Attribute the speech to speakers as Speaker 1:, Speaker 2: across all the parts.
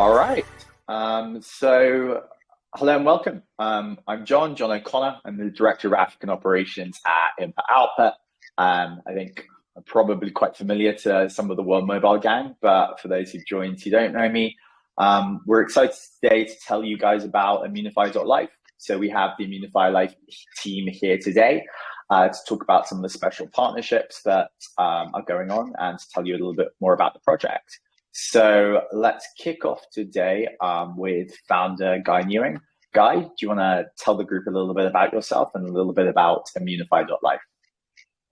Speaker 1: All right. Hello and welcome. I'm John O'Connor. I'm the Director of African Operations at Impact Output. I think I'm probably quite familiar to some of the World Mobile gang, but for those who've joined who don't know me, we're excited today to tell you guys about Immunify Life. So we have the Immunify Life team here today to talk about some of the special partnerships that are going on and to tell you a little bit more about the project. So let's kick off today with founder Guy Newing. Guy, do you want to tell the group a little bit about yourself and a little bit about Immunify Life?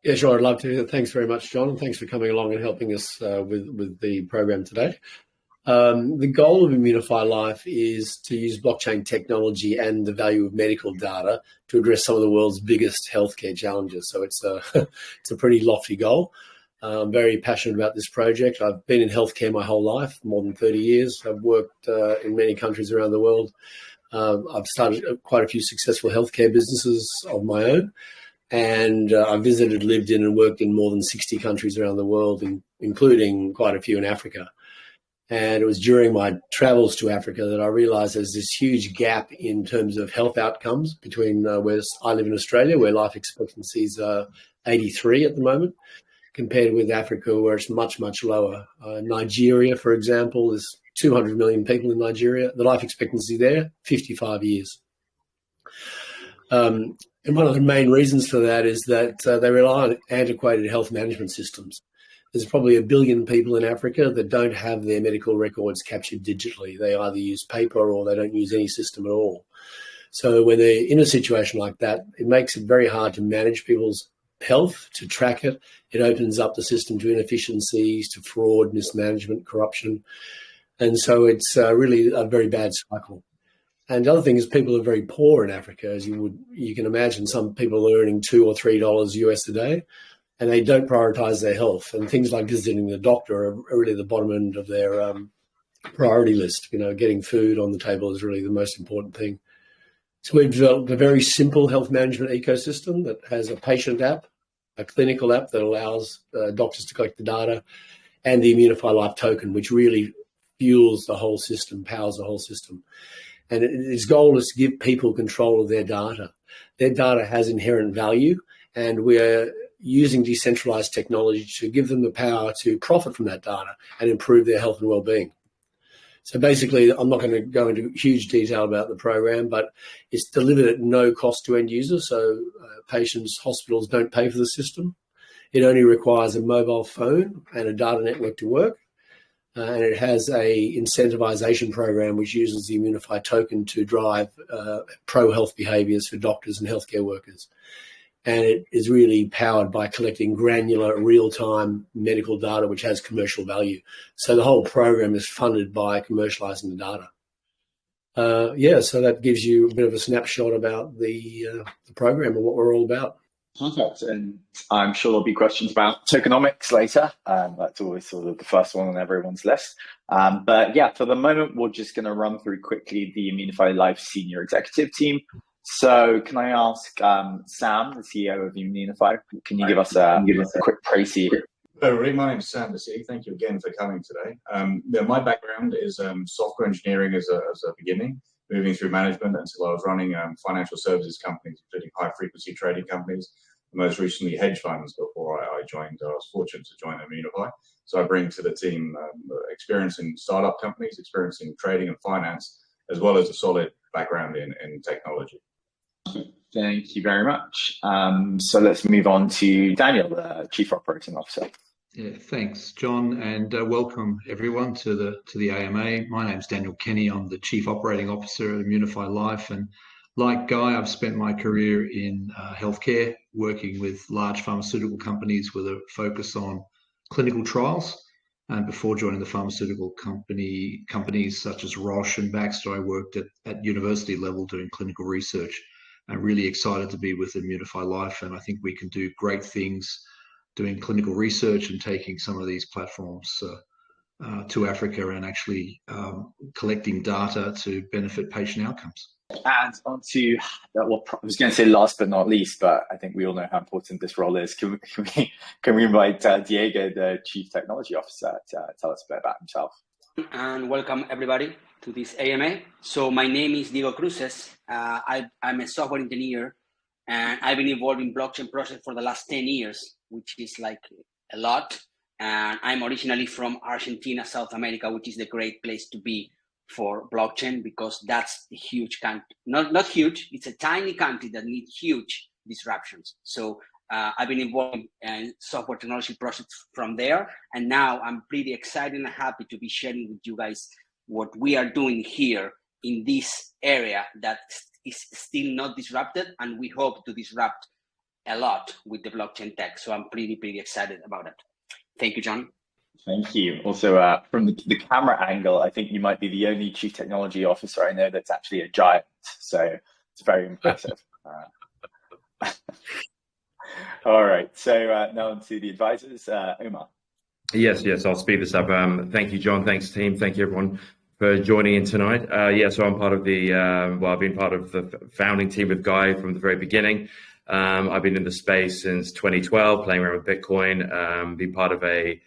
Speaker 2: Yeah, sure. I'd love to. Thanks very much, John. Thanks for coming along and helping us with the program today. The goal of Immunify Life is to use blockchain technology and the value of medical data to address some of the world's biggest healthcare challenges. So it's a pretty lofty goal. I'm very passionate about this project. I've been in healthcare my whole life, more than 30 years. I've worked in many countries around the world. I've started quite a few successful healthcare businesses of my own. And I visited, lived in and worked in more than 60 countries around the world, including quite a few in Africa. And it was during my travels to Africa that I realized there's this huge gap in terms of health outcomes between where I live in Australia, where life expectancies are 83 at the moment, compared with Africa, where it's much, much lower. Nigeria, for example, there's 200 million people in Nigeria. The life expectancy there, 55 years. And one of the main reasons for that is that they rely on antiquated health management systems. There's probably 1 billion people in Africa that don't have their medical records captured digitally. They either use paper or they don't use any system at all. So when they're in a situation like that, it makes it very hard to manage people's health, to track it. It opens up the system to inefficiencies, to fraud, mismanagement, corruption. And so it's really a very bad cycle. And the other thing is people are very poor in Africa, as you can imagine. Some people are earning $2 or $3 US a day, and they don't prioritize their health. And things like visiting the doctor are really the bottom end of their priority list. You know, getting food on the table is really the most important thing. So we've developed a very simple health management ecosystem that has a patient app, a clinical app that allows doctors to collect the data, and the Immunify Life token, which really fuels the whole system, powers the whole system. And its goal is to give people control of their data. Their data has inherent value, and we're using decentralized technology to give them the power to profit from that data and improve their health and well-being. So basically, I'm not going to go into huge detail about the program, but it's delivered at no cost to end users. So patients, hospitals don't pay for the system. It only requires a mobile phone and a data network to work. And it has a incentivization program which uses the Immunify token to drive pro-health behaviors for doctors and healthcare workers. And it is really powered by collecting granular, real-time medical data, which has commercial value. So the whole program is funded by commercializing the data. So that gives you a bit of a snapshot about the program and what we're all about.
Speaker 1: Perfect. And I'm sure there'll be questions about tokenomics later. That's always sort of the first one on everyone's list. But yeah, for the moment, we're just going to run through quickly the Immunify Life senior executive team. So can I ask Sam, the CEO of Immunify, can you give us a quick précis?
Speaker 3: Hello, everybody. My name is Sam Bassi. Thank you again for coming today. My background is software engineering as a beginning, moving through management until I was running financial services companies, including high-frequency trading companies, and most recently hedge funds before I joined. I was fortunate to join Immunify. So I bring to the team experience in startup companies, experience in trading and finance, as well as a solid background in technology.
Speaker 1: Thank you very much. So let's move on to Daniel, the Chief Operating Officer.
Speaker 4: Yeah, thanks, John, and welcome everyone to the AMA. My name's Daniel Kenny. I'm the Chief Operating Officer at Immunify Life, and like Guy, I've spent my career in healthcare, working with large pharmaceutical companies with a focus on clinical trials. And before joining the pharmaceutical companies such as Roche and Baxter, I worked at university level doing clinical research. I'm really excited to be with Immunify Life, and I think we can do great things doing clinical research and taking some of these platforms to Africa and actually collecting data to benefit patient outcomes.
Speaker 1: And on to, well, I was going to say last but not least, but I think we all know how important this role is. Can we invite Diego, the Chief Technology Officer, to tell us a bit about himself?
Speaker 5: And welcome everybody to this AMA. So my name is Diego Cruces. I'm a software engineer, and I've been involved in blockchain projects for the last 10 years, which is like a lot. And I'm originally from Argentina, South America, which is the great place to be for blockchain, because that's the huge country. Not huge, it's a tiny country that needs huge disruptions. So I've been involved in software technology projects from there. And now I'm pretty excited and happy to be sharing with you guys what we are doing here in this area that is still not disrupted. And we hope to disrupt a lot with the blockchain tech. So I'm pretty excited about it. Thank you, John.
Speaker 1: Thank you. Also, from the camera angle, I think you might be the only chief technology officer I know that's actually a giant. So it's very impressive. All right. So now on to the advisors. Umar.
Speaker 6: Yes, I'll speed this up. Thank you, John. Thanks, team. Thank you, everyone, for joining in tonight. So I'm part of the, I've been part of the founding team with Guy from the very beginning. I've been in the space since 2012, playing around with Bitcoin, been part of a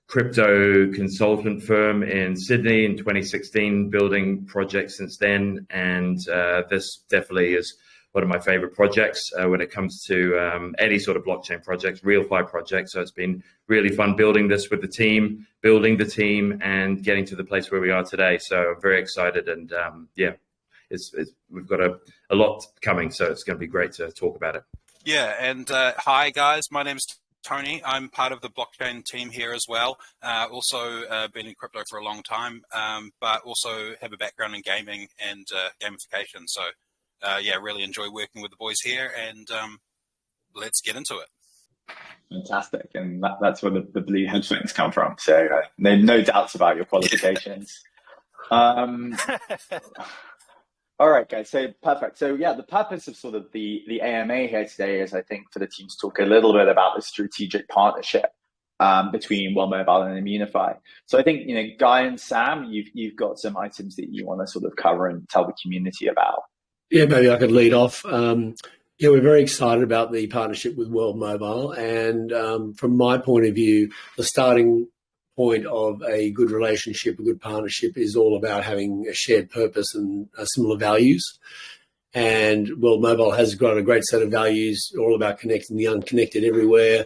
Speaker 6: crypto consultant firm in Sydney in 2016, building projects since then. And this definitely is one of my favorite projects when it comes to any sort of blockchain projects, real-fi projects. So it's been really fun building this with the team, and getting to the place where we are today. So I'm very excited, and we've got a lot coming, so it's going to be great to talk about it.
Speaker 7: Yeah, and hi guys, my name's Tony. I'm part of the blockchain team here as well. Also been in crypto for a long time, but also have a background in gaming and gamification. So really enjoy working with the boys here, and let's get into it.
Speaker 1: Fantastic. And that's where the blue headphones come from. So no doubts about your qualifications. All right, guys. So perfect. So the purpose of sort of the AMA here today is, I think, for the team to talk a little bit about the strategic partnership between World Mobile and Immunify. So I think, Guy and Sam, you've got some items that you want to sort of cover and tell the community about.
Speaker 2: Yeah, maybe I could lead off. We're very excited about the partnership with World Mobile, and from my point of view, the starting point of a good relationship, a good partnership, is all about having a shared purpose and similar values. And World Mobile has got a great set of values, all about connecting the unconnected everywhere,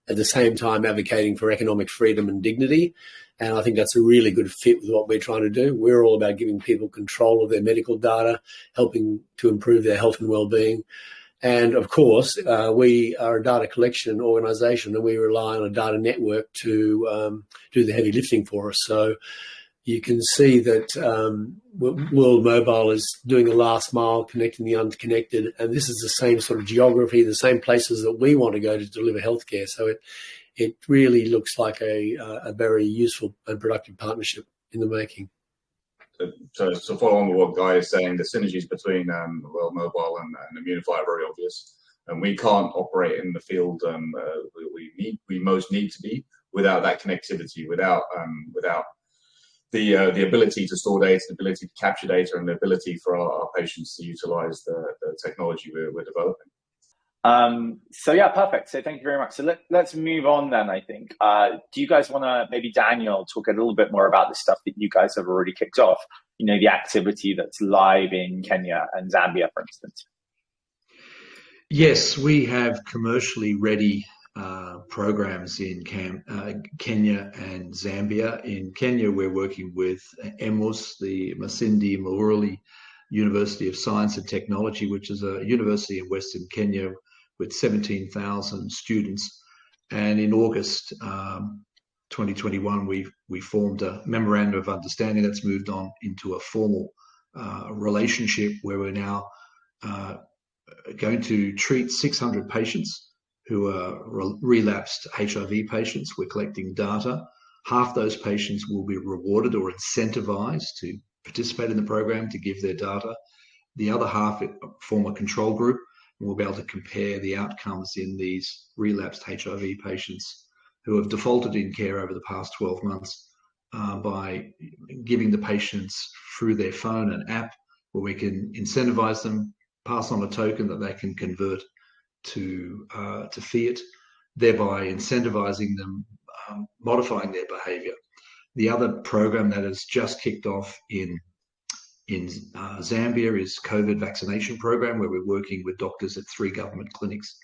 Speaker 2: at the same time advocating for economic freedom and dignity. And I think that's a really good fit with what we're trying to do. We're all about giving people control of their medical data, helping to improve their health and well-being. And of course, we are a data collection organisation, and we rely on a data network to do the heavy lifting for us. So you can see that World Mobile is doing the last mile, connecting the unconnected, and this is the same sort of geography, the same places that we want to go to deliver healthcare. So it really looks like a very useful and productive partnership in the making.
Speaker 3: So to follow on with what Guy is saying, the synergies between World Mobile and Immunify are very obvious. And we can't operate in the field we most need to be without that connectivity, without the ability to store data, the ability to capture data, and the ability for our patients to utilize the technology we're developing.
Speaker 1: Perfect. So thank you very much. So let's move on then, I think. Do you guys want to, maybe Daniel, talk a little bit more about the stuff that you guys have already kicked off? The activity that's live in Kenya and Zambia, for instance.
Speaker 4: Yes, we have commercially ready programs in Kenya and Zambia. In Kenya, we're working with EMUS, the Masindi Mululi University of Science and Technology, which is a university in Western Kenya with 17,000 students. And in August 2021, we formed a memorandum of understanding that's moved on into a formal relationship where we're now going to treat 600 patients who are relapsed HIV patients. We're collecting data. Half those patients will be rewarded or incentivized to participate in the program, to give their data. The other half form a control group, and we'll be able to compare the outcomes in these relapsed HIV patients who have defaulted in care over the past 12 months by giving the patients through their phone an app where we can incentivize them, pass on a token that they can convert to fiat, thereby incentivizing them, modifying their behavior. The other program that has just kicked off in Zambia is COVID vaccination program, where we're working with doctors at 3 government clinics.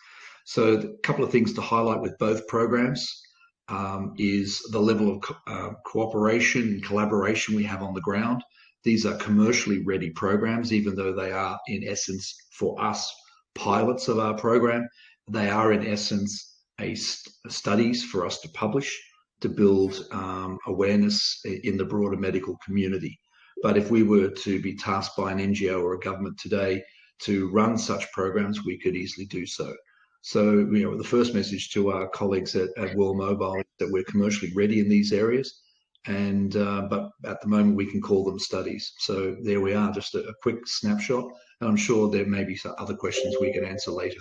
Speaker 4: So a couple of things to highlight with both programs is the level of cooperation and collaboration we have on the ground. These are commercially ready programs, even though they are in essence for us pilots of our program. They are in essence studies for us to publish to build awareness in the broader medical community. But if we were to be tasked by an NGO or a government today to run such programs, we could easily do so. So, the first message to our colleagues at World Mobile is that we're commercially ready in these areas, and but at the moment we can call them studies. So there we are, just a quick snapshot, and I'm sure there may be some other questions we can answer later.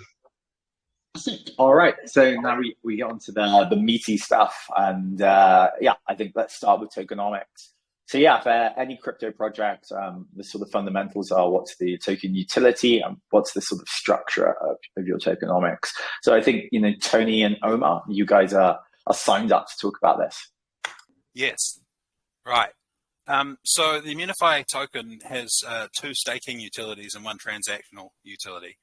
Speaker 1: All right, so now we get on to the meaty stuff, and I think let's start with tokenomics. So for any crypto project, the sort of fundamentals are what's the token utility and what's the sort of structure of your tokenomics. So I think, Tony and Omar, you guys are signed up to talk about this.
Speaker 7: Yes, right. So the Immunify token has 2 staking utilities and 1 transactional utility.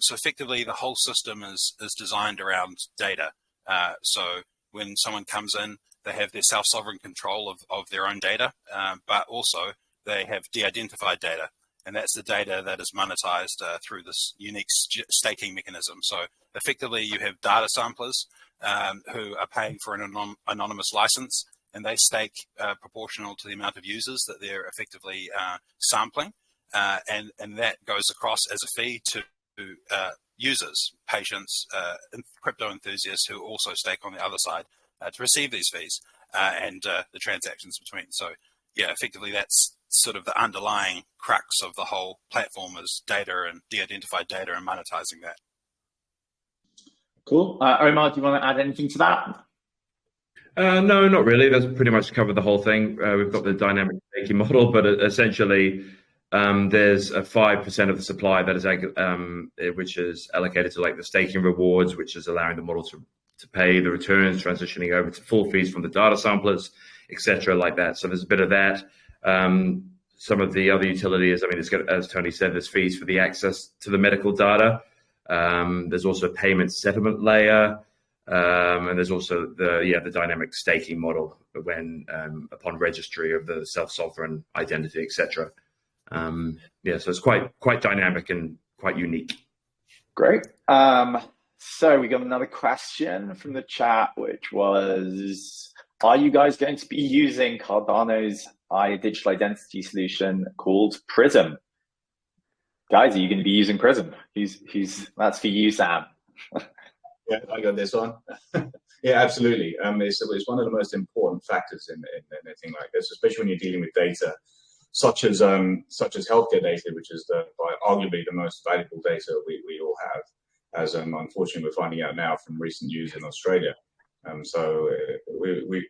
Speaker 7: So effectively, the whole system is designed around data. So when someone comes in, they have their self-sovereign control of their own data, but also they have de-identified data. And that's the data that is monetized through this unique staking mechanism. So effectively, you have data samplers who are paying for an anonymous license, and they stake proportional to the amount of users that they're effectively sampling. And that goes across as a fee to users, patients, crypto enthusiasts who also stake on the other side to receive these fees and the transactions between. So effectively that's sort of the underlying crux of the whole platform is data and de-identified data and monetizing that.
Speaker 1: Cool. Omar, do you want to add anything to that?
Speaker 6: No, not really. That's pretty much covered the whole thing. We've got the dynamic staking model, but essentially there's a 5% of the supply that is which is allocated to like the staking rewards, which is allowing the model to pay the returns, transitioning over to full fees from the data samplers, etc., like that. So there's a bit of that. Some of the other utilities, it's got, as Tony said, there's fees for the access to the medical data. There's also a payment settlement layer, and there's also the dynamic staking model when upon registry of the self-sovereign identity, etc. So it's quite dynamic and quite unique.
Speaker 1: Great. So we got another question from the chat, which was, are you guys going to be using Cardano's digital identity solution called Prism? Guys, are you going to be using Prism? That's for you, Sam.
Speaker 3: Yeah, I got this one. Yeah, absolutely. It's one of the most important factors in anything like this, especially when you're dealing with data such as healthcare data, which is arguably the most valuable data we all have, as unfortunately we're finding out now from recent news in Australia. So we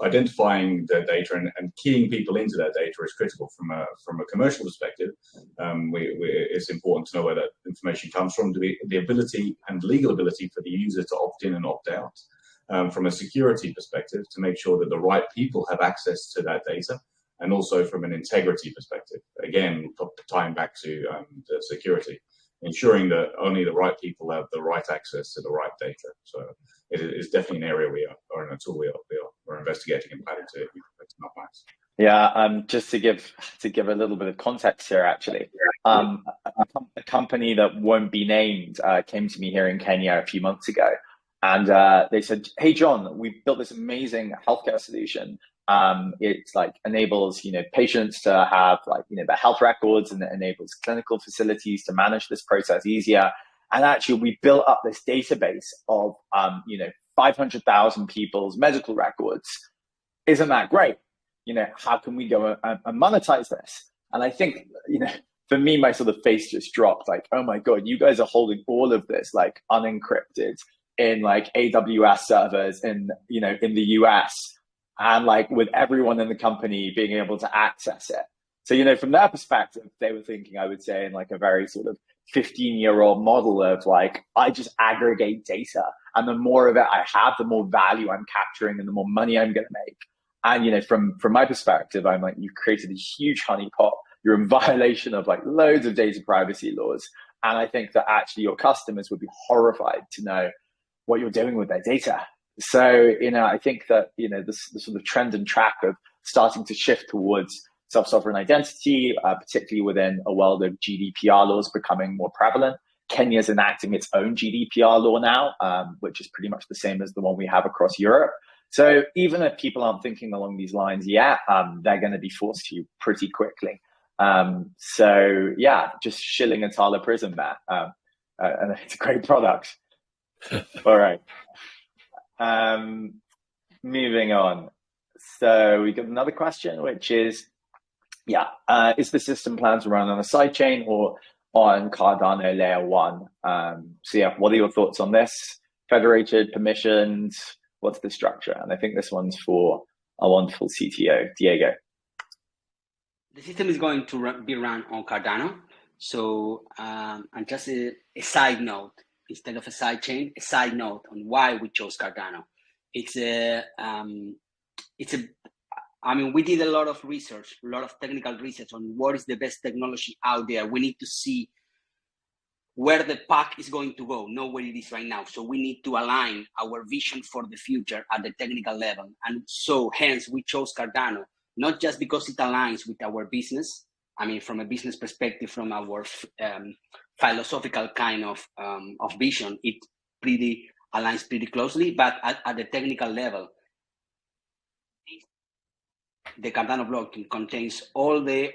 Speaker 3: identifying the data and keying people into that data is critical from a commercial perspective. It's important to know where that information comes from, the ability and legal ability for the user to opt in and opt out. From a security perspective, to make sure that the right people have access to that data, and also from an integrity perspective, again tying back to the security, ensuring that only the right people have the right access to the right data. So it is definitely an area or a tool we're investigating and planning to optimize.
Speaker 1: Yeah, just to give a little bit of context here, actually, a company that won't be named came to me here in Kenya a few months ago, and they said, "Hey, John, we've built this amazing healthcare solution. It's like enables patients to have their health records, and it enables clinical facilities to manage this process easier. And actually, we built up this database of 500,000 people's medical records. Isn't that great? How can we go and monetize this?" And I think for me, my sort of face just dropped. Like, oh my god, you guys are holding all of this like unencrypted in like AWS servers in the US. And like with everyone in the company being able to access it. So, from their perspective, they were thinking, I would say, in like a very sort of 15-year-old model of like, I just aggregate data, and the more of it I have, the more value I'm capturing and the more money I'm going to make. And, you know, from my perspective, I'm like, you've created a huge honeypot. You're in violation of like loads of data privacy laws. And I think that actually your customers would be horrified to know what you're doing with their data. So, you know, I think that, you know, the sort of trend and track of starting to shift towards self-sovereign identity, particularly within a world of GDPR laws becoming more prevalent. Kenya's enacting its own GDPR law now, which is pretty much the same as the one we have across Europe. So even if people aren't thinking along these lines yet, they're going to be forced to pretty quickly. So yeah, just shilling a Tala Prism there. And it's a great product. All right. Moving on. So we got another question, which is, is the system planned to run on a sidechain or on Cardano layer 1? So yeah, what are your thoughts on this? Federated, permissions, what's the structure? And I think this one's for our wonderful CTO, Diego.
Speaker 5: The system is going to be run on Cardano. So, and just a side note, instead of a side chain, a side note on why we chose Cardano. I mean, we did a lot of research, a lot of technical research on what is the best technology out there. We need to see where the puck is going to go, not where it is right now. So we need to align our vision for the future at the technical level. And so hence we chose Cardano, not just because it aligns with our business. I mean, from a business perspective, from our philosophical kind of vision, it pretty aligns pretty closely, but at the technical level, the Cardano blockchain contains all the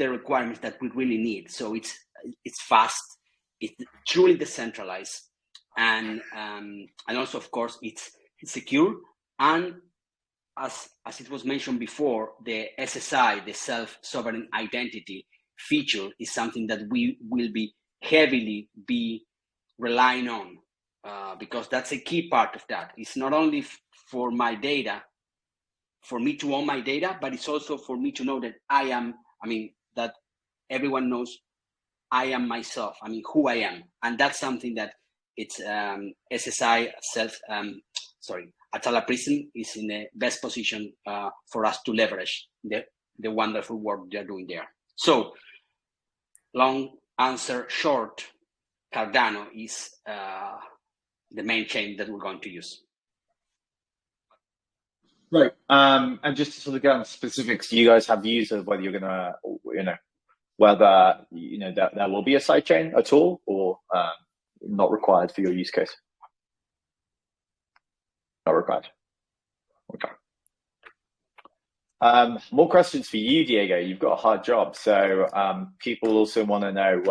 Speaker 5: requirements that we really need. So it's fast, it's truly decentralized, and also of course it's secure. And as it was mentioned before, the SSI, the self-sovereign identity feature, is something that we will be heavily relying on, because that's a key part of that. It's not only for my data, for me to own my data, but it's also for me to know that that everyone knows I am myself, who I am. And that's something that it's SSI Atala Prism is in the best position for us to leverage the wonderful work they're doing there. So, long answer short, Cardano is the main chain that we're going to use.
Speaker 1: Right. And just to sort of get on specifics, do you guys have views of whether you're going to, whether, there will be a sidechain at all, or not required for your use case? Not required. Okay. More questions for you, Diego. You've got a hard job. So people also want to know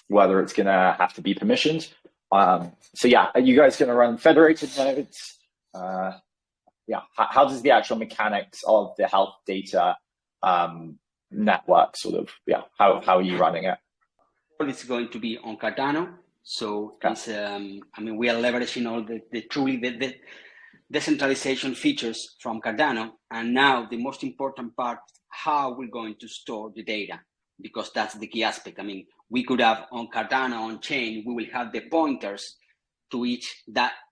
Speaker 1: whether it's going to have to be permissioned. So yeah, are you guys going to run federated nodes? How does the actual mechanics of the health data network how are you running it?
Speaker 5: It's going to be on Cardano. So it's, we are leveraging all the decentralization features from Cardano. And now the most important part, how we're going to store the data, because that's the key aspect. We could have on Cardano on chain, we will have the pointers to each data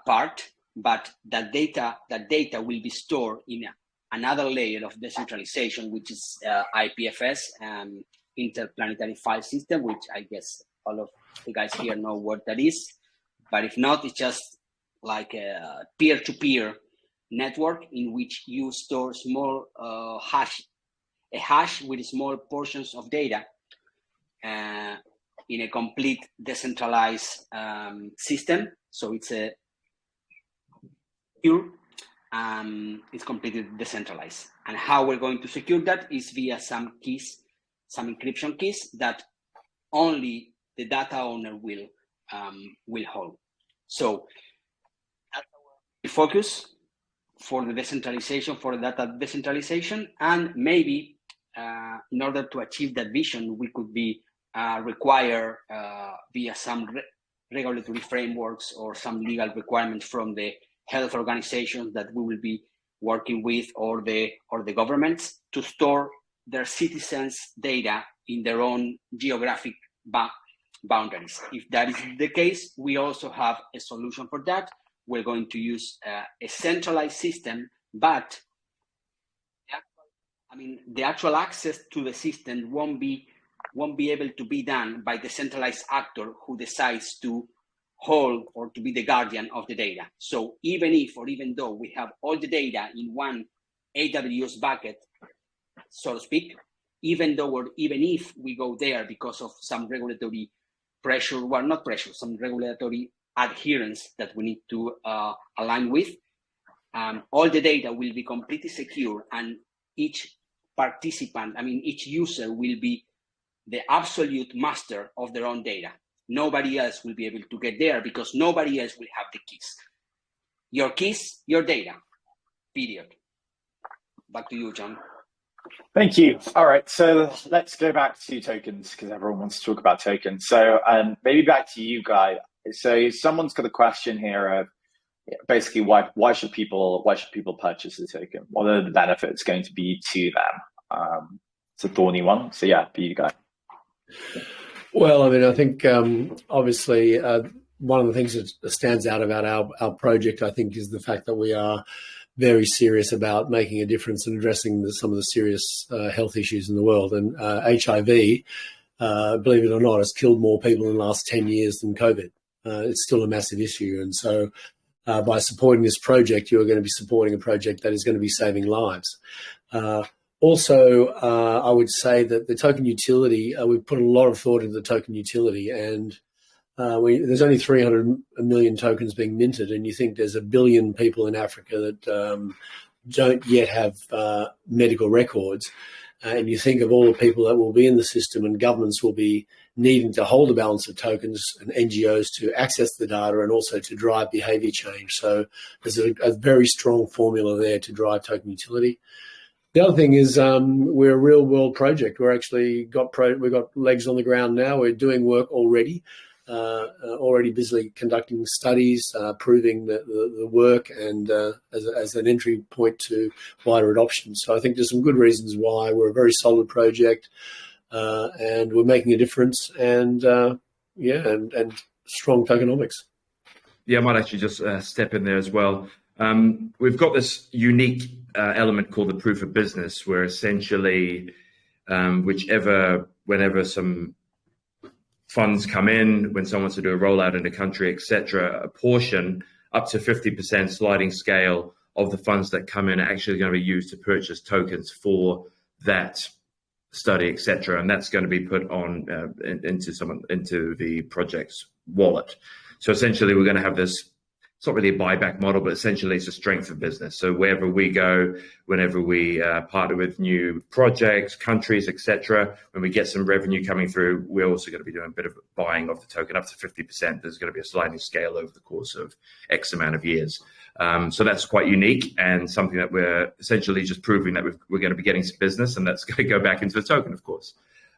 Speaker 5: part, but that data will be stored in another layer of decentralization, which is IPFS, interplanetary file system, which I guess all of the guys here know what that is. But if not, it's just like a peer-to-peer network in which you store small a hash with small portions of data in a complete decentralized system. So it's it's completely decentralized. And how we're going to secure that is via some encryption keys that only the data owner will hold. So that's our focus for the decentralization, for the data decentralization, and maybe in order to achieve that vision, we could be require via some regulatory frameworks or some legal requirements from the health organizations that we will be working with, or the governments, to store their citizens' data in their own geographic boundaries. If that is the case, we also have a solution for that, we're going to use a centralized system, but the actual access to the system won't be able to be done by the centralized actor who decides to hold or to be the guardian of the data. So even though we have all the data in one AWS bucket, so to speak, even if we go there because of some regulatory pressure, well, not pressure, some regulatory adherence that we need to align with, all the data will be completely secure, and each participant, each user will be the absolute master of their own data. Nobody else will be able to get there because nobody else will have the keys. Your keys, your data, period. Back to you, John.
Speaker 1: Thank you. All right, so let's go back to tokens because everyone wants to talk about tokens. So maybe back to you, Guy. So someone's got a question here of basically why should people purchase the token? What are the benefits going to be to them? It's a thorny one. So yeah, for you, Guy.
Speaker 2: Well, I think obviously one of the things that stands out about our project, I think, is the fact that we are very serious about making a difference and addressing some of the serious health issues in the world. And HIV, believe it or not, has killed more people in the last 10 years than COVID. It's still a massive issue. And so by supporting this project, you're going to be supporting a project that is going to be saving lives. Also, I would say that the token utility, we've put a lot of thought into the token utility, and there's only 300 million tokens being minted, and you think there's 1 billion people in Africa that don't yet have medical records, and you think of all the people that will be in the system, and governments will be needing to hold a balance of tokens and NGOs to access the data and also to drive behavior change. So there's a very strong formula there to drive token utility. The other thing is we're a real world project. We're actually we've got legs on the ground now. We're doing work already. Already busily conducting studies, proving the work, and as an entry point to wider adoption. So I think there's some good reasons why we're a very solid project, and we're making a difference, and and strong tokenomics.
Speaker 6: Yeah, I might actually just step in there as well. We've got this unique element called the proof of business, where essentially whenever some funds come in, when someone wants to do a rollout in a country, etc., a portion up to 50% sliding scale of the funds that come in are actually going to be used to purchase tokens for that study, etc., and that's going to be put on into the project's wallet. So essentially, we're going to have this. It's not really a buyback model, but essentially it's a strength of business. So wherever we go, whenever we partner with new projects, countries, etc., when we get some revenue coming through, we're also going to be doing a bit of buying of the token up to 50%. There's going to be a sliding scale over the course of X amount of years. So that's quite unique and something that we're essentially just proving that we're going to be getting some business, and that's going to go back into the token, of course.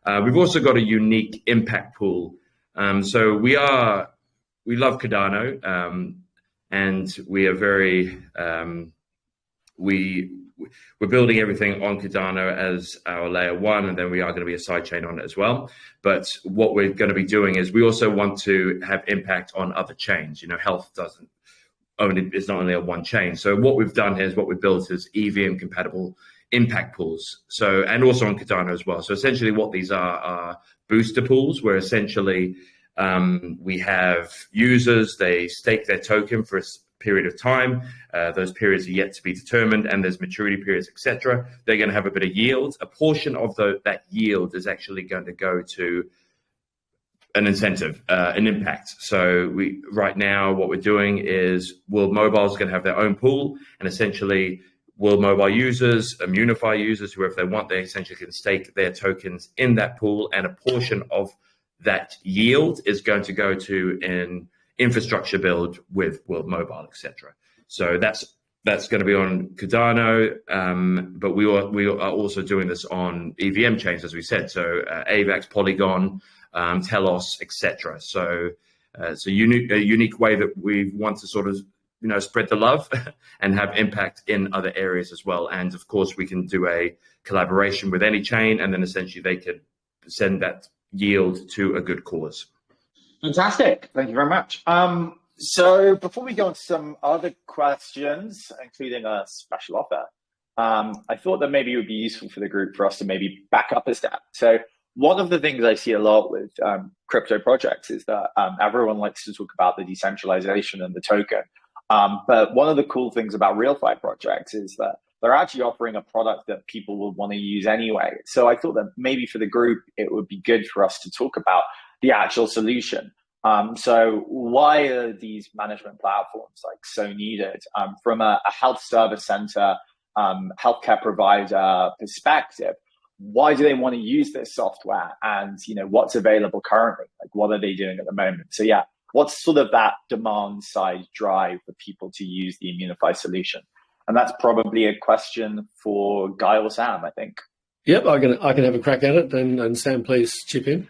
Speaker 6: We've also got a unique impact pool. So we love Cardano. And we are very, we're building everything on Cardano as our layer one, and then we are going to be a sidechain on it as well. But what we're going to be doing is we also want to have impact on other chains. Health it's not only on one chain. So what we've done here is what we've built is EVM compatible impact pools. So, and also on Cardano as well. So essentially what these are booster pools, where essentially we have users, they stake their token for a period of time. Those periods are yet to be determined, and there's maturity periods, etc. They're going to have a bit of yield. A portion of that yield is actually going to go to an incentive, an impact. So right now, what we're doing is World Mobile is going to have their own pool, and essentially World Mobile users, Immunify users, whoever they want, they essentially can stake their tokens in that pool, and a portion of that yield is going to go to an infrastructure build with World Mobile, etc. So that's going to be on Cardano, but we are also doing this on EVM chains, as we said. So AVAX, Polygon, Telos, etc. So it's a unique way that we want to sort of spread the love and have impact in other areas as well. And of course, we can do a collaboration with any chain, and then essentially they could send that yield to a good cause.
Speaker 1: Fantastic. Thank you very much. So before we go on to some other questions, including a special offer, I thought that maybe it would be useful for the group for us to maybe back up a step. So one of the things I see a lot with crypto projects is that everyone likes to talk about the decentralization and the token. But one of the cool things about RealFi projects is that they're actually offering a product that people will want to use anyway. So I thought that maybe for the group, it would be good for us to talk about the actual solution. So why are these management platforms like so needed? From a health service center, healthcare provider perspective, why do they want to use this software? And, what's available currently? Like, what are they doing at the moment? So yeah, what's sort of that demand side drive for people to use the Immunify solution? And that's probably a question for Guy or Sam, I think.
Speaker 2: Yep, I can have a crack at it, and Sam, please chip in.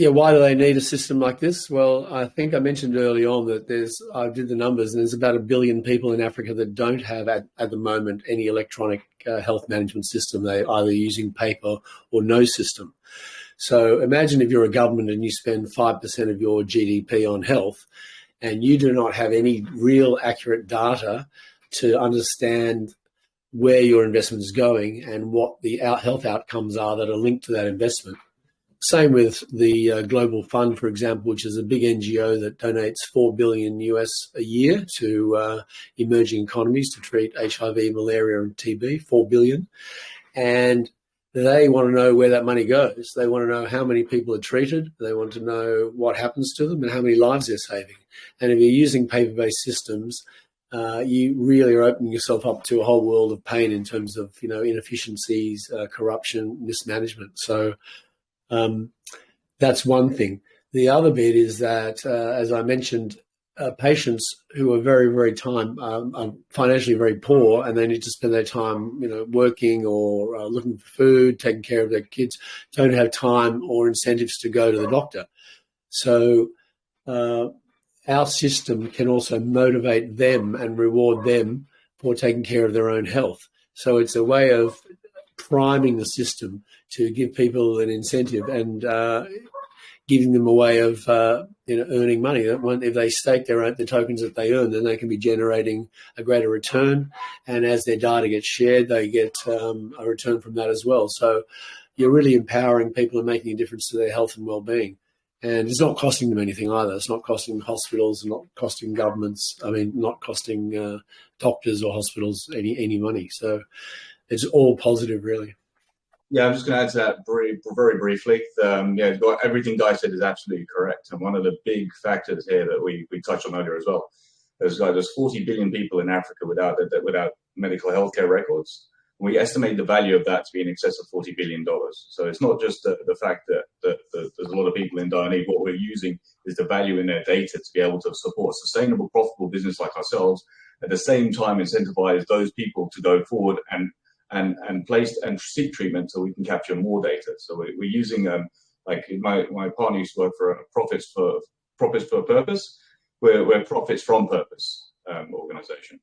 Speaker 2: Why do they need a system like this? Well, I think I mentioned early on that I did the numbers, and there's about 1 billion people in Africa that don't have at the moment any electronic health management system. They're either using paper or no system. So imagine if you're a government and you spend 5% of your GDP on health, and you do not have any real accurate data to understand where your investment is going and what the health outcomes are that are linked to that investment. Same with the Global Fund, for example, which is a big NGO that donates $4 billion US a year to emerging economies to treat HIV, malaria, and TB, $4 billion. And they want to know where that money goes. They want to know how many people are treated. They want to know what happens to them and how many lives they're saving. And if you're using paper-based systems, you really are opening yourself up to a whole world of pain in terms of, inefficiencies, corruption, mismanagement. So that's one thing. The other bit is that, as I mentioned, patients who are very, very are financially very poor, and they need to spend their time, working or looking for food, taking care of their kids, don't have time or incentives to go to the doctor. So our system can also motivate them and reward them for taking care of their own health. So it's a way of priming the system to give people an incentive and giving them a way of earning money. If they stake the tokens that they earn, then they can be generating a greater return. And as their data gets shared, they get a return from that as well. So you're really empowering people and making a difference to their health and well-being. And it's not costing them anything either. It's not costing hospitals, not costing governments. Not costing doctors or hospitals any money. So it's all positive, really.
Speaker 3: Yeah, I'm just going to add to that very briefly. Everything Guy said is absolutely correct. And one of the big factors here that we touched on earlier as well, there's 40 billion people in Africa without medical healthcare records. We estimate the value of that to be in excess of $40 billion. So it's not just the fact that there's a lot of people in dire need. What we're using is the value in their data to be able to support a sustainable, profitable business like ourselves, at the same time incentivize those people to go forward and place and seek treatment so we can capture more data. So we're using, like my partner used to work for a profits for purpose. We're profits from purpose organization.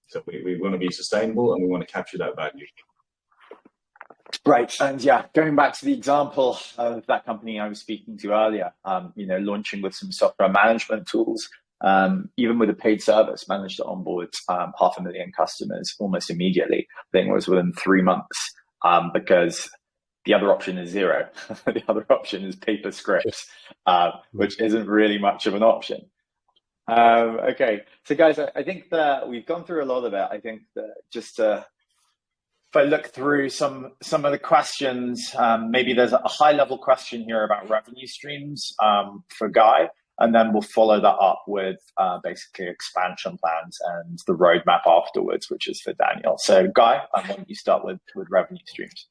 Speaker 3: So we want to be sustainable and we want to capture that value.
Speaker 1: Right. And yeah, going back to the example of that company I was speaking to earlier, launching with some software management tools, even with a paid service, managed to onboard 500,000 customers almost immediately. I think it was within 3 months, because the other option is zero. The other option is paper scripts, which isn't really much of an option. Okay, so guys, I think that we've gone through a lot of it. I think that just if I look through some of the questions, maybe there's a high level question here about revenue streams for Guy, and then we'll follow that up with basically expansion plans and the roadmap afterwards, which is for Daniel. So Guy, why don't you start with revenue streams?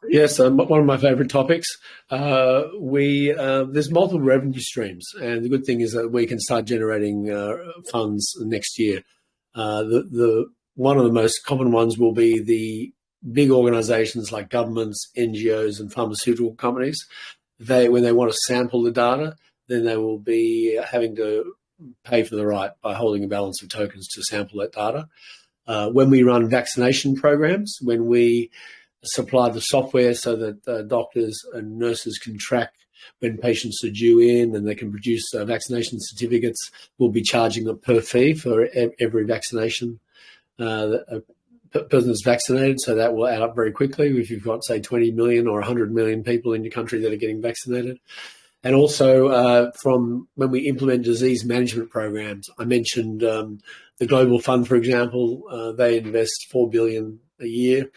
Speaker 2: Yes, one of my favorite topics. There's multiple revenue streams, and the good thing is that we can start generating funds next year. One of the most common ones will be the big organizations like governments, NGOs, and pharmaceutical companies. When they want to sample the data, then they will be having to pay for the right by holding a balance of tokens to sample that data. When we run vaccination programs, when we supply the software so that doctors and nurses can track when patients are due in and they can produce vaccination certificates, we'll be charging them per fee for every vaccination that a person is vaccinated. So that will add up very quickly if you've got, say, 20 million or 100 million people in your country that are getting vaccinated. And also from when we implement disease management programs, I mentioned the Global Fund, for example, they invest $4 billion a year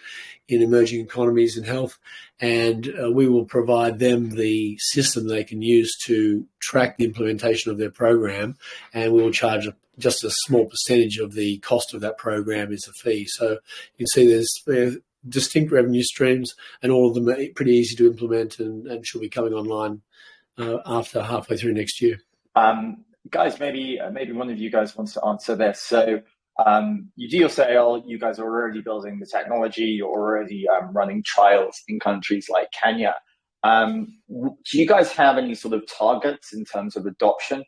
Speaker 2: in emerging economies and health, and we will provide them the system they can use to track the implementation of their program, and we will charge just a small percentage of the cost of that program as a fee. So you can see there's distinct revenue streams, and all of them are pretty easy to implement and should be coming online after halfway through next year.
Speaker 1: Guys, maybe one of you guys wants to answer this. So you do your sale, you guys are already building the technology, you're already running trials in countries like Kenya. Do you guys have any sort of targets in terms of adoption?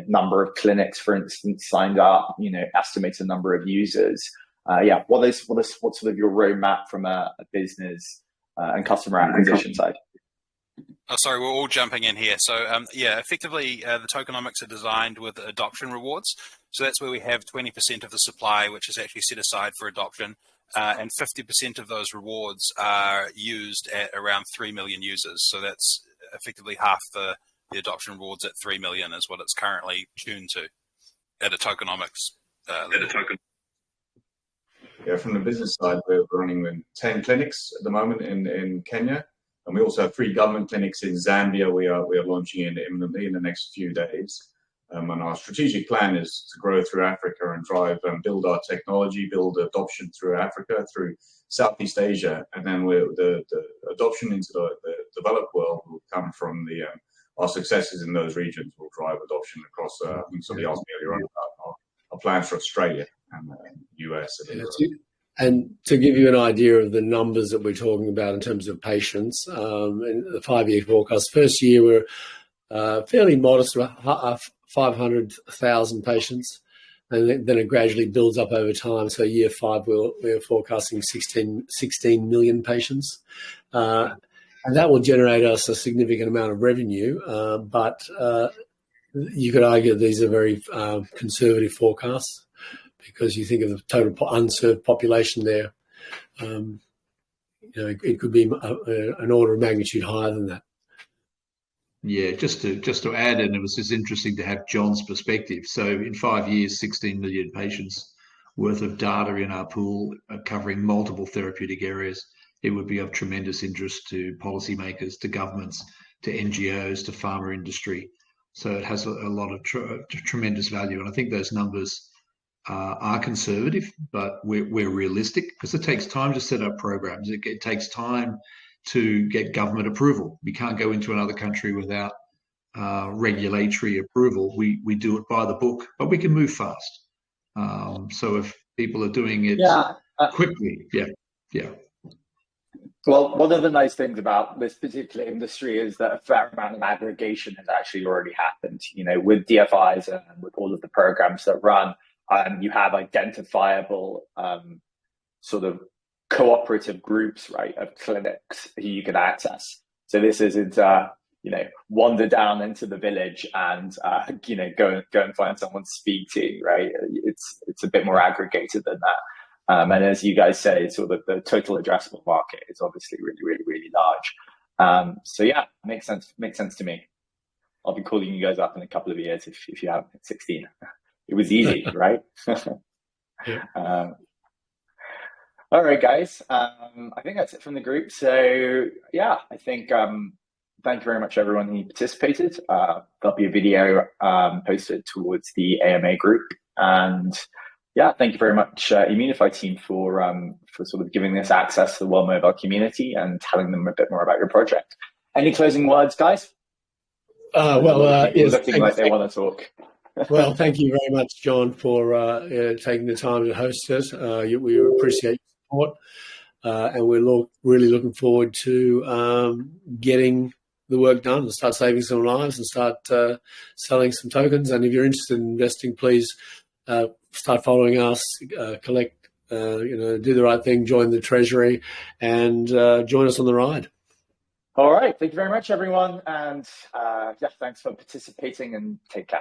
Speaker 1: Number of clinics, for instance, signed up, estimated number of users. What's sort of your roadmap from a business and customer acquisition side?
Speaker 7: Oh, sorry, we're all jumping in here. So, effectively, the tokenomics are designed with adoption rewards. So that's where we have 20% of the supply, which is actually set aside for adoption, and 50% of those rewards are used at around 3 million users. So that's effectively half the adoption rewards at 3 million is what it's currently tuned to at a tokenomics level.
Speaker 3: Yeah, from the business side, we're running with 10 clinics at the moment in Kenya. And we also have 3 government clinics in Zambia. We are launching imminently in the next few days. And our strategic plan is to grow through Africa and drive and build our technology, build adoption through Africa, through Southeast Asia. And then the adoption into the developed world will come from our successes in those regions will drive adoption across, I think somebody asked me earlier on about our plans for Australia and US.
Speaker 2: And to give you an idea of the numbers that we're talking about in terms of patients, in the 5-year forecast, first year we're fairly modest, 500,000 patients, and then it gradually builds up over time. So year 5, we're forecasting 16 million patients. And that will generate us a significant amount of revenue, but you could argue these are very conservative forecasts, because you think of the total unserved population there, it could be an order of magnitude higher than that.
Speaker 4: Yeah, just to add, and it was just interesting to have John's perspective. So in 5 years, 16 million patients worth of data in our pool, covering multiple therapeutic areas. It would be of tremendous interest to policymakers, to governments, to NGOs, to pharma industry. So it has a lot of tremendous value, and I think those numbers are conservative, but we're realistic, because it takes time to set up programs. It takes time to get government approval. We can't go into another country without regulatory approval. We do it by the book, but we can move fast. So if people are doing it quickly, yeah.
Speaker 1: Well, one of the nice things about this particular industry is that a fair amount of aggregation has actually already happened. With DFIs and with all of the programs that run, you have identifiable sort of cooperative groups, right, of clinics who you can access. So this isn't, wander down into the village and, go and find someone to speak to, right? It's a bit more aggregated than that. And as you guys say, sort of the total addressable market is obviously really, really, really large. So yeah, makes sense to me. I'll be calling you guys up in a couple of years if you haven't hit 16. It was easy, right? All right, guys. I think that's it from the group. So yeah, I think thank you very much, everyone who participated. There'll be a video posted towards the AMA group, and yeah, thank you very much, Immunify team, for sort of giving this access to the World Mobile community and telling them a bit more about your project. Any closing words, guys?
Speaker 2: Yes,
Speaker 1: looking like they want to talk.
Speaker 2: Well, thank you very much, John, for taking the time to host us. We appreciate your support, and we're really looking forward to getting the work done and start saving some lives and start selling some tokens. And if you're interested in investing, please start following us, collect, do the right thing, join the treasury, and join us on the ride.
Speaker 1: All right. Thank you very much, everyone. And yeah, thanks for participating and take care.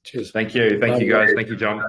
Speaker 2: Cheers.
Speaker 6: Thank you. Thank you, guys. Thank you, John.